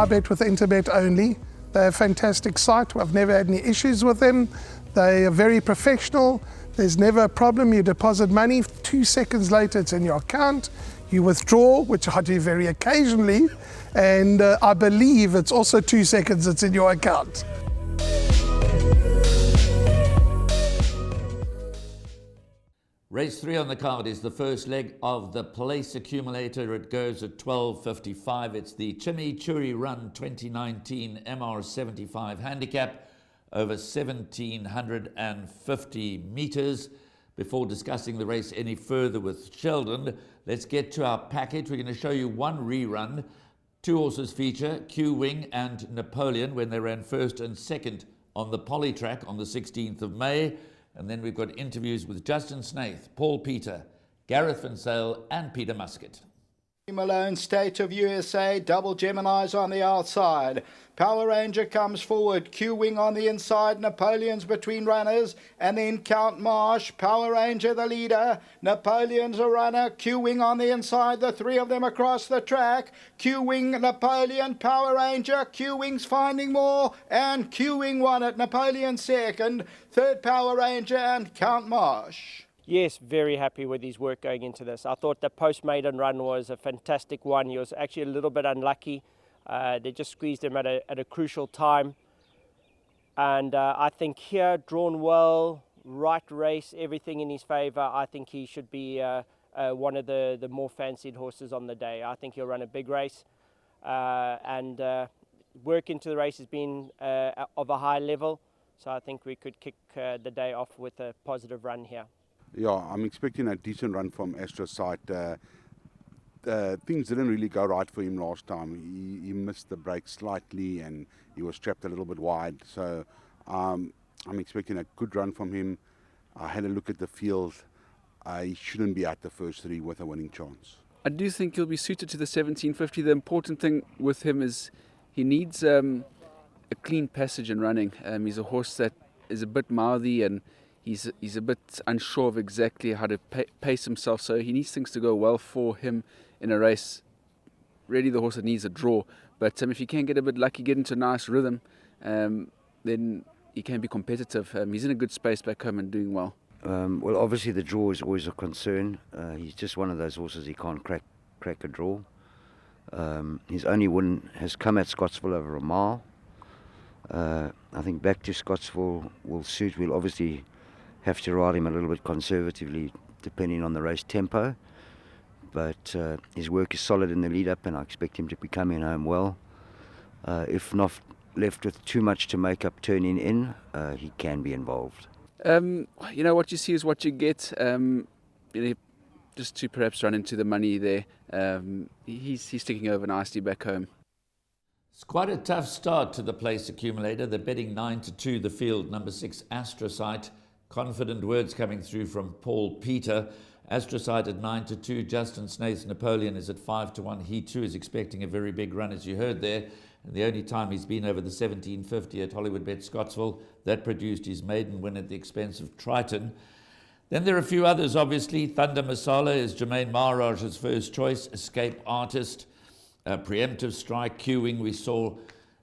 bet with Interbet only. They're a fantastic site. I've never had any issues with them. They are very professional. There's never a problem. You deposit money, 2 seconds later it's in your account. You withdraw, which I do very occasionally, and I believe it's also 2 seconds it's in your account. Race 3 on the card is the first leg of the Place Accumulator. It goes at 12:55. It's the Chimichurri Run 2019 MR75 handicap over 1,750 metres. Before discussing the race any further with Sheldon, let's get to our package. We're going to show you one rerun. 2 horses feature, Q-Wing and Napoleon, when they ran first and second on the Poly track on the 16th of May. And then we've got interviews with Justin Snaith, Paul Peter, Gareth Van Zyl and Peter Muscat. Malone, State of USA, double Gemini's on the outside. Power Ranger comes forward, Q-Wing on the inside, Napoleon's between runners, and then Count Marsh, Power Ranger the leader, Napoleon's a runner, Q-Wing on the inside, the 3 of them across the track, Q-Wing, Napoleon, Power Ranger, Q-Wing's finding more, and Q-Wing won it, Napoleon second, third Power Ranger and Count Marsh. Yes, very happy with his work going into this. I thought the post-maiden run was a fantastic one. He was actually a little bit unlucky. They just squeezed him at a crucial time. And I think here, drawn well, right race, everything in his favour. I think he should be one of the more fancied horses on the day. I think he'll run a big race. And work into the race has been of a high level. So I think we could kick the day off with a positive run here. Yeah, I'm expecting a decent run from Astrosite. Things didn't really go right for him last time. He missed the break slightly and he was trapped a little bit wide. So I'm expecting a good run from him. I had a look at the field. He shouldn't be at the first 3 with a winning chance. I do think he'll be suited to the 1750. The important thing with him is he needs a clean passage in running. He's a horse that is a bit mouthy and he's a bit unsure of exactly how to pace himself, so he needs things to go well for him in a race. Really the horse that needs a draw, but if he can get a bit lucky, get into a nice rhythm, then he can be competitive. He's in a good space back home and doing well. Well, obviously the draw is always a concern. He's just one of those horses, he can't crack a draw. His only win has come at Scottsville over a mile. I think back to Scottsville will suit. We'll obviously have to ride him a little bit conservatively depending on the race tempo, but his work is solid in the lead up and I expect him to be coming home well. If not left with too much to make up turning in, he can be involved. You know, what you see is what you get. Just to perhaps run into the money there, he's sticking over nicely back home. It's quite a tough start to the Place Accumulator. They're betting 9-2 the field, number 6 Astrosite. Confident words coming through from Paul Peter. Astrosite at 9-2. Justin Snaith Napoleon is at 5-1. He too is expecting a very big run, as you heard there. And the only time he's been over the 1750 at Hollywood Bet Scottsville, that produced his maiden win at the expense of Triton. Then there are a few others, obviously. Thunder Masala is Jermaine Maharaj's first choice. Escape Artist, Preemptive Strike, Q-Wing we saw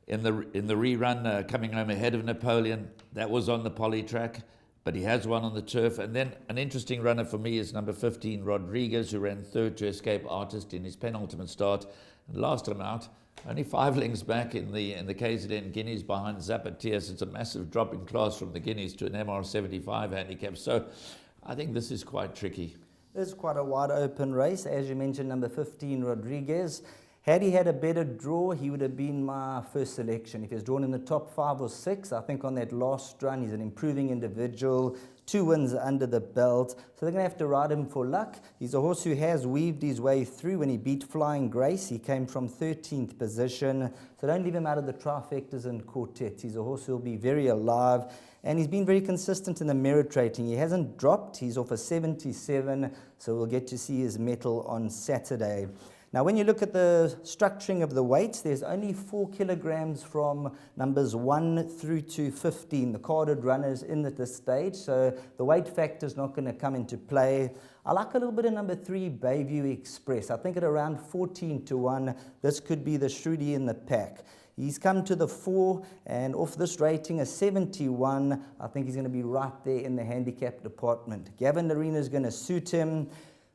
in the rerun coming home ahead of Napoleon. That was on the Poly track, but he has one on the turf. And then an interesting runner for me is number 15, Rodriguez, who ran third to Escape Artist in his penultimate start. And last time out, only 5 lengths back in the KZN Guineas behind Zapatias. It's a massive drop in class from the Guineas to an MR75 handicap. So I think this is quite tricky. This is quite a wide open race. As you mentioned, number 15, Rodriguez. Had he had a better draw, he would have been my first selection. If he was drawn in the top 5 or 6, I think on that last run, he's an improving individual, 2 wins under the belt. So they're going to have to ride him for luck. He's a horse who has weaved his way through. When he beat Flying Grace, he came from 13th position. So don't leave him out of the trifectas and quartets. He's a horse who will be very alive. And he's been very consistent in the merit rating. He hasn't dropped. He's off a 77, so we'll get to see his mettle on Saturday. Now, when you look at the structuring of the weights, there's only 4 kilograms from numbers 1 through to 15, the carded runners in at this stage, so the weight factor is not going to come into play. I like a little bit of number 3, Bayview Express. I think at around 14 to 1, this could be the Shruti in the pack. He's come to the 4, and off this rating, a 71, I think he's going to be right there in the handicap department. Gavin Arena is going to suit him.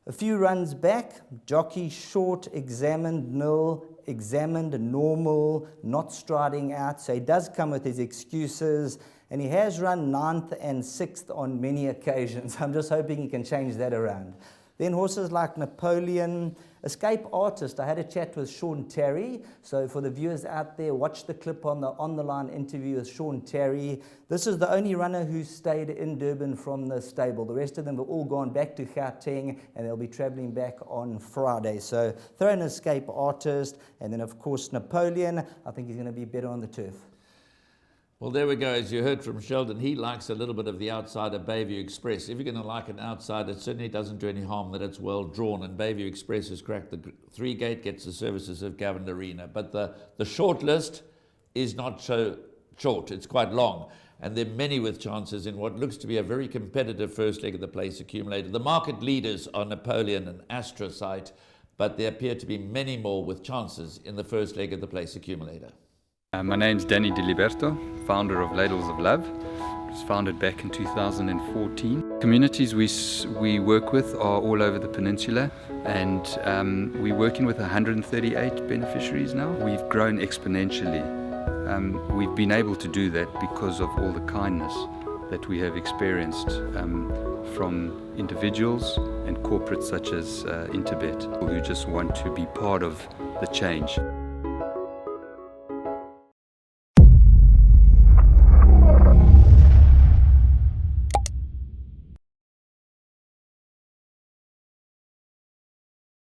A few runs back, jockey short, examined nil, examined normal, not striding out. So he does come with his excuses, and he has run 9th and 6th on many occasions. I'm just hoping he can change that around. Then horses like Napoleon, Escape Artist. I had a chat with Sean Terry. So for the viewers out there, watch the clip on the line interview with Sean Terry. This is the only runner who stayed in Durban from the stable. The rest of them have all gone back to Gauteng, and they'll be traveling back on Friday. So throw in Escape Artist, and then of course Napoleon. I think he's going to be better on the turf. Well, there we go. As you heard from Sheldon, he likes a little bit of the outsider Bayview Express. If you're going to like an outsider, it certainly doesn't do any harm that it's well drawn. And Bayview Express has cracked the 3 gate, gets the services of Gavin Arena. But the short list is not so short. It's quite long. And there are many with chances in what looks to be a very competitive first leg of the place accumulator. The market leaders are Napoleon and Astrocyte, but there appear to be many more with chances in the first leg of the place accumulator. My name's Danny Diliberto, founder of Ladles of Love. It was founded back in 2014. Communities we work with are all over the peninsula, and we're working with 138 beneficiaries now. We've grown exponentially. We've been able to do that because of all the kindness that we have experienced from individuals and corporates such as Interbet, who just want to be part of the change.